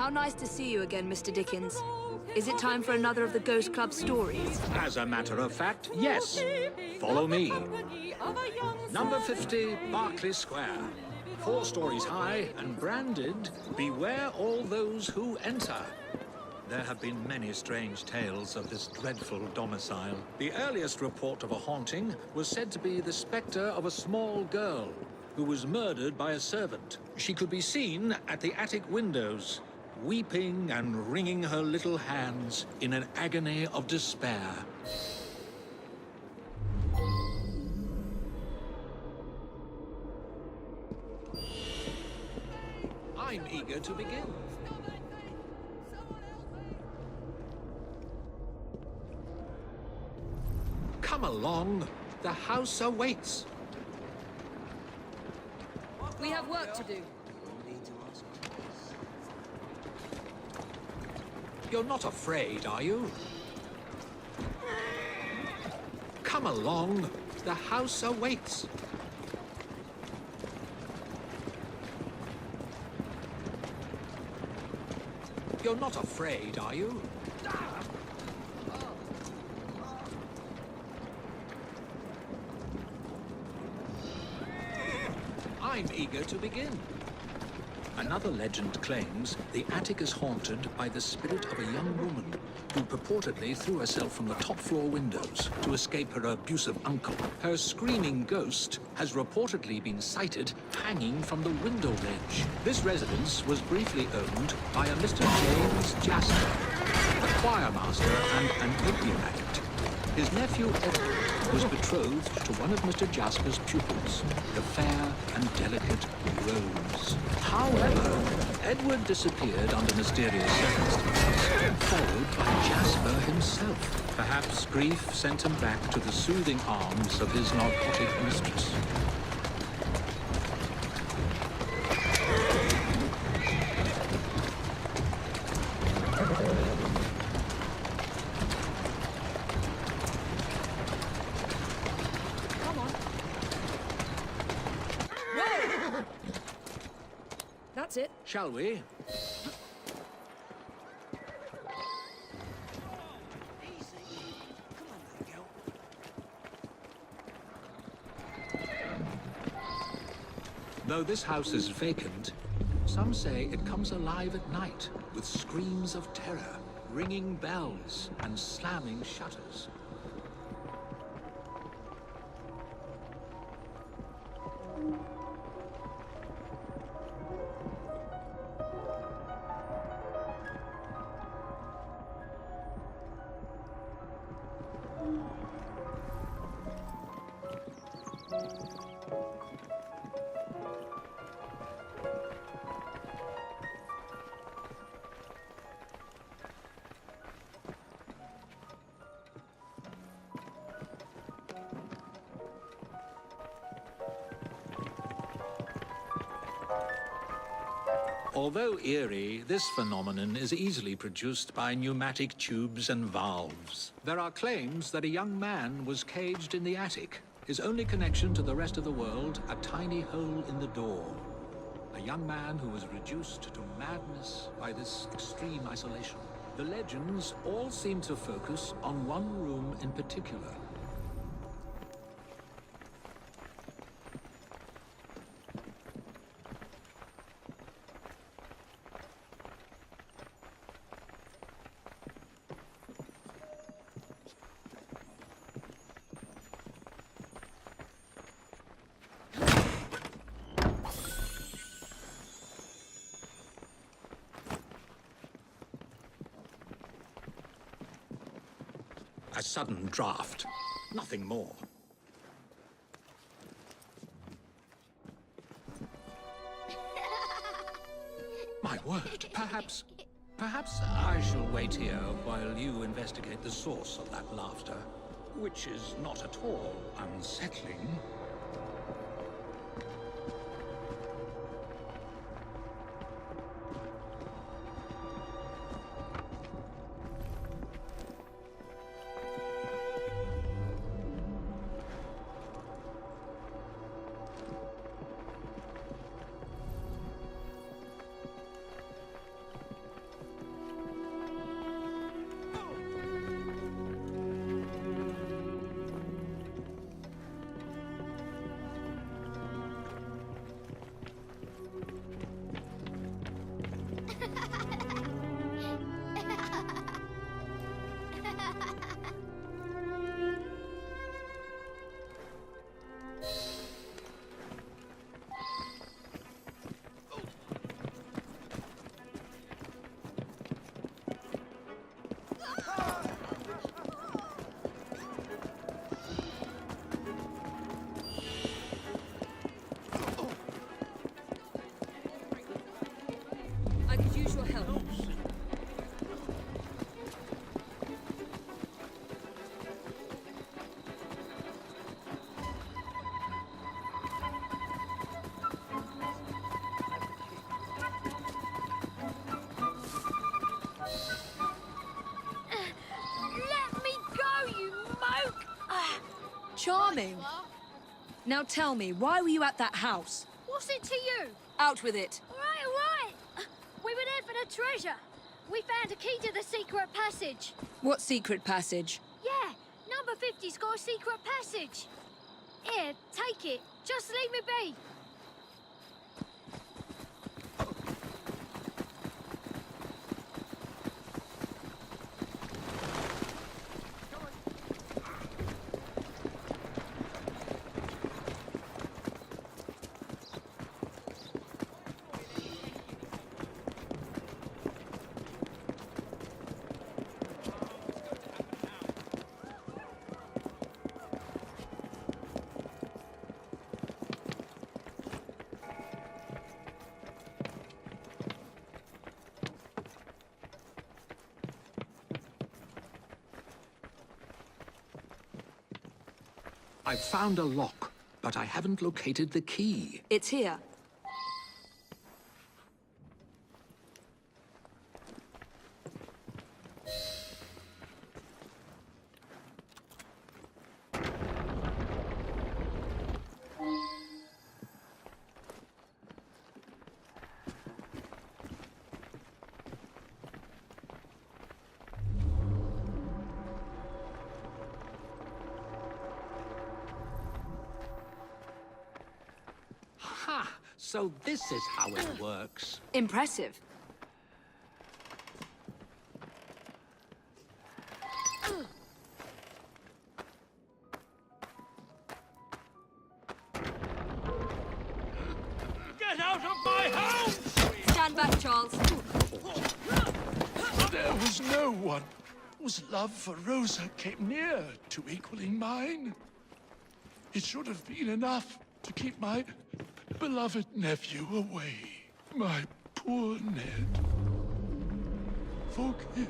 How nice to see you again, Mr. Dickens. Is it time for another of the Ghost Club stories? As a matter of fact, yes. Follow me. Number 50, Berkeley Square. 4 stories high and branded, "Beware all those who enter." There have been many strange tales of this dreadful domicile. The earliest report of a haunting was said to be the spectre of a small girl who was murdered by a servant. She could be seen at the attic windows, weeping and wringing her little hands in an agony of despair. I'm eager to begin. Come along, the house awaits. We have work to do. You're not afraid, are you? Come along, the house awaits. You're not afraid, are you? I'm eager to begin. Another legend claims the attic is haunted by the spirit of a young woman who purportedly threw herself from the top floor windows to escape her abusive uncle. Her screaming ghost has reportedly been sighted hanging from the window ledge. This residence was briefly owned by a Mr. James Jasper, a choir master and an opium addict. His nephew Edward was betrothed to one of Mr. Jasper's pupils, the fair and delicate Rose. However, Edward disappeared under mysterious circumstances, followed by Jasper himself. Perhaps grief sent him back to the soothing arms of his narcotic mistress. That's it. Shall we? Though this house is vacant, some say it comes alive at night with screams of terror, ringing bells, and slamming shutters. Although eerie, this phenomenon is easily produced by pneumatic tubes and valves. There are claims that a young man was caged in the attic, his only connection to the rest of the world a tiny hole in the door. A young man who was reduced to madness by this extreme isolation. The legends all seem to focus on one room in particular. A sudden draft, nothing more. My word, perhaps I shall wait here while you investigate the source of that laughter, which is not at all unsettling. help. Let me go, you moke! Charming. Now tell me, why were you at that house? What's it to you? Out with it. All right. We were there for the treasure. We found a key to the secret passage. What secret passage? Yeah, number 50's got a secret passage. Here, take it. Just leave me be. I've found a lock, but I haven't located the key. It's here. Ha! So this is how it works. Impressive. Get out of my house! Stand back, Charles. There was no one whose love for Rosa came near to equaling mine. It should have been enough to keep my beloved nephew away. My poor Ned. Forgive.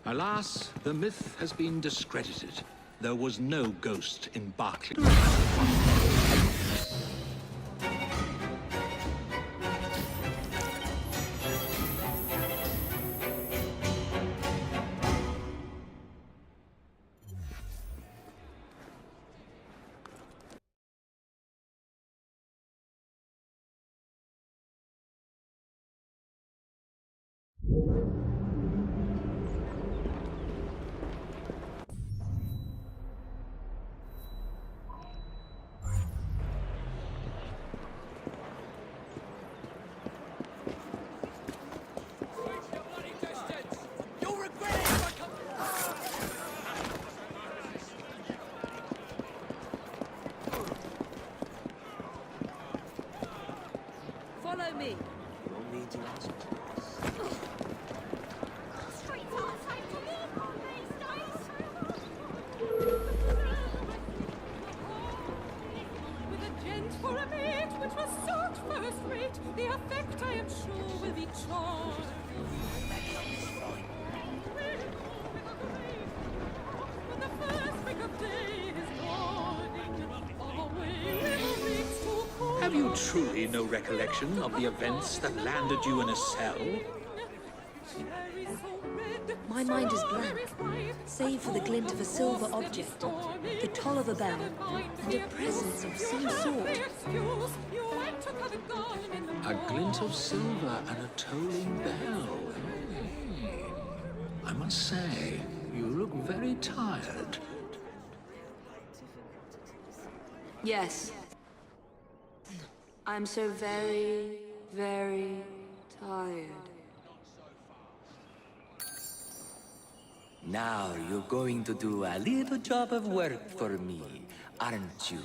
Alas, the myth has been discredited. There was no ghost in Berkeley. Follow me. No need to ask twice. truly no recollection of the events that landed you in a cell? My mind is blank, save for the glint of a silver object, the toll of a bell, and a presence of some sort. A glint of silver and a tolling bell. I must say, you look very tired. Yes. I'm so very, very tired. Now you're going to do a little job of work for me, aren't you?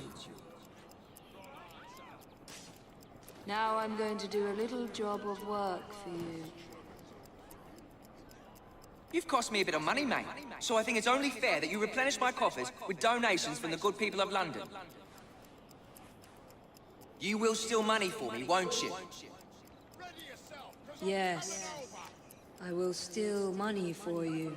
Now I'm going to do a little job of work for you. You've cost me a bit of money, mate. So I think it's only fair that you replenish my coffers with donations from the good people of London. You will steal money for me, won't you? Yes. I will steal money for you.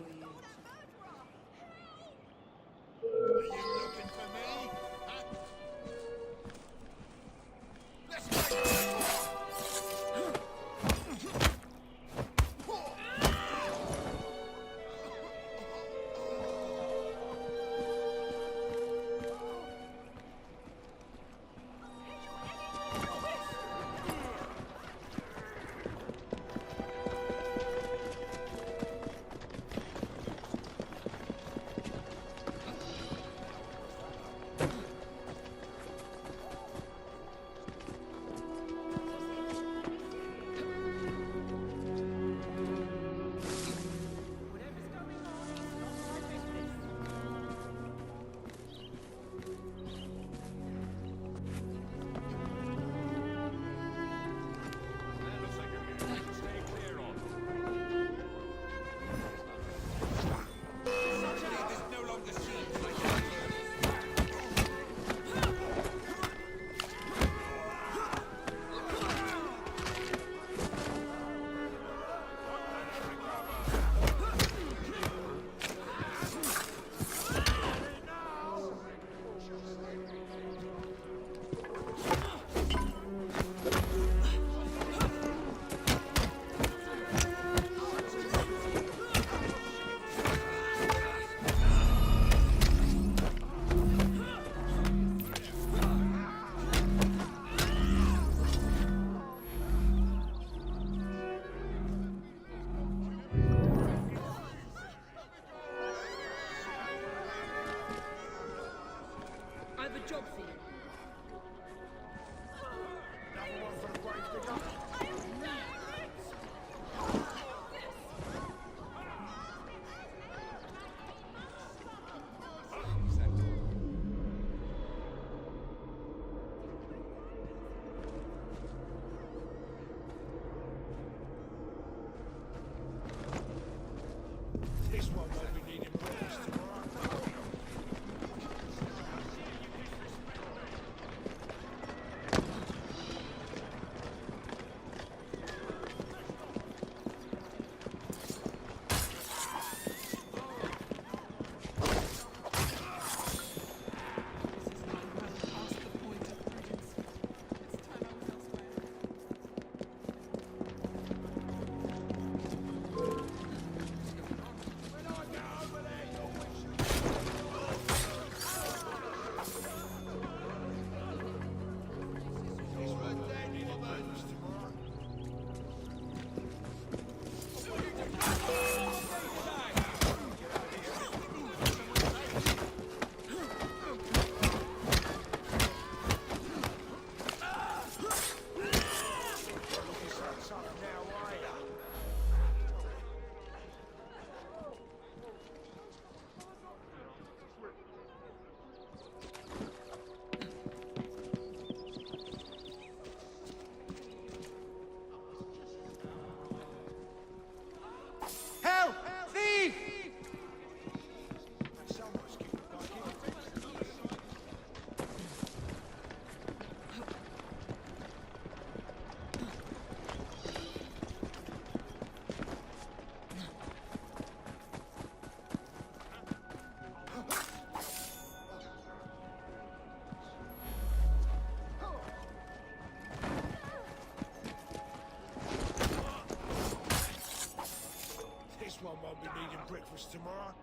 This one won't be needing breakfast tomorrow.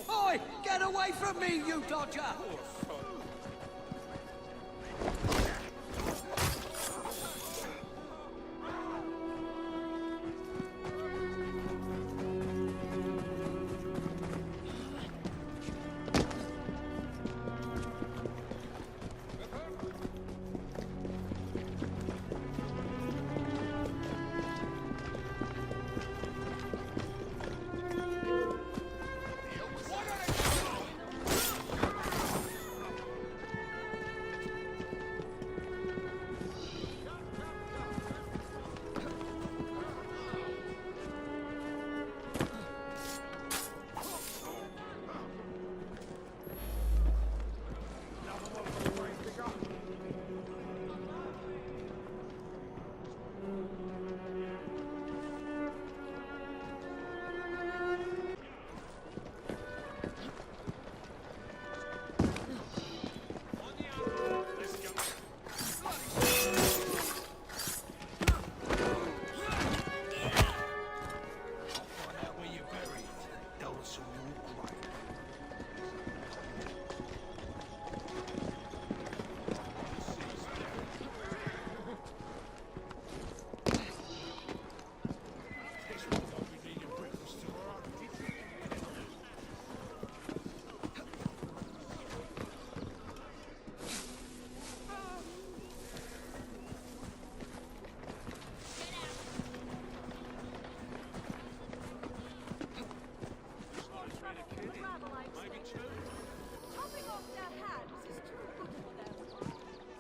Oi! Get away from me, you dodger!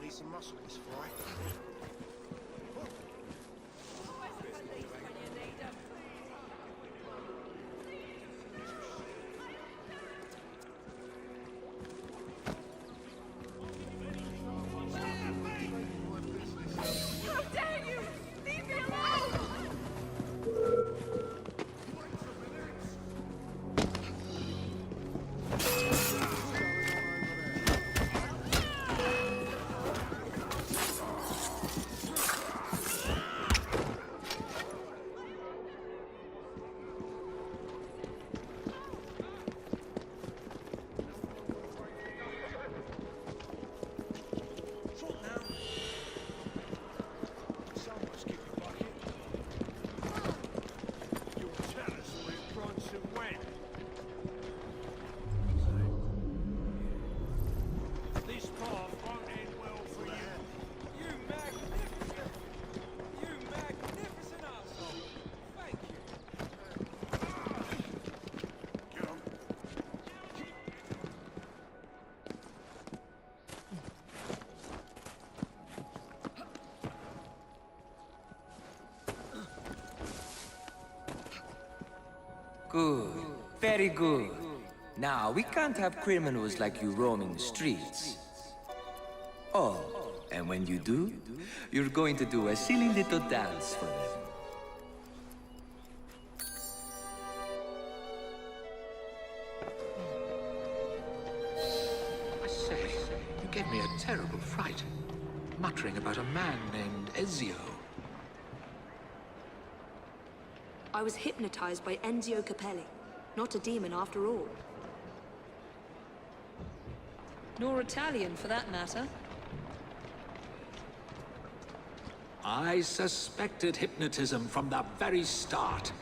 Some muscle this fly. How dare you! Leave me alone! Good. Very good. Now, we can't have criminals like you roaming the streets. Oh, and when you do, you're going to do a silly little dance for them. I say, you gave me a terrible fright. Muttering about a man named Ezio. I was hypnotized by Enzio Capelli. Not a demon after all. Nor Italian, for that matter. I suspected hypnotism from the very start.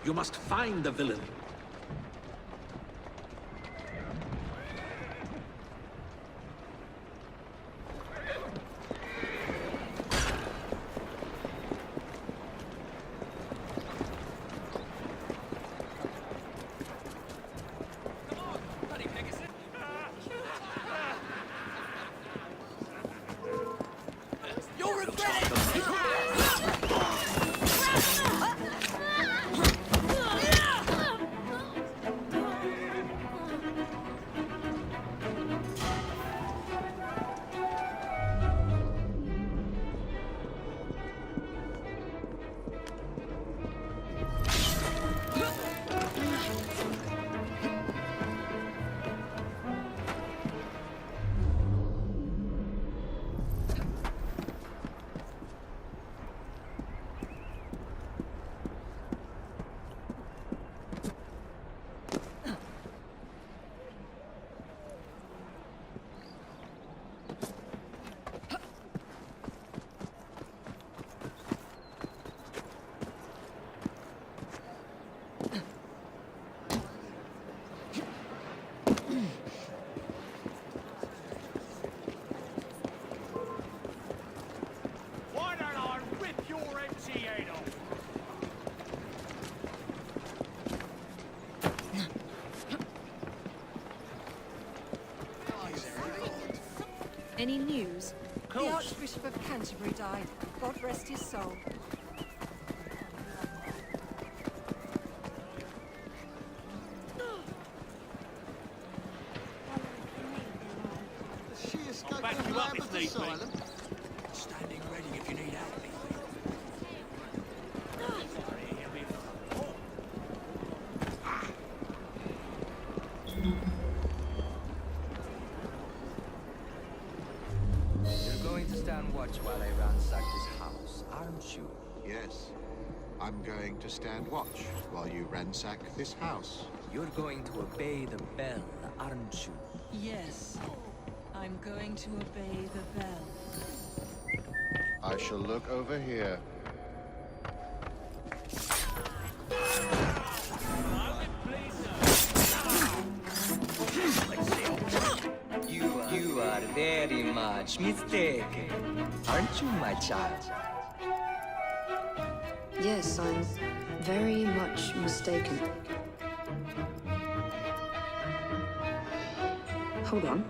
You must find the villain. Any news? The Archbishop of Canterbury died. God rest his soul. She escaped the lab of the asylum. Standing ready if you need help. You're going to stand watch while I ransack this house, aren't you? Yes. I'm going to stand watch while you ransack this house. You're going to obey the bell, aren't you? Yes. I'm going to obey the bell. I shall look over here. You are very much mistaken, aren't you, my child? Yes, I'm very much mistaken. Hold on.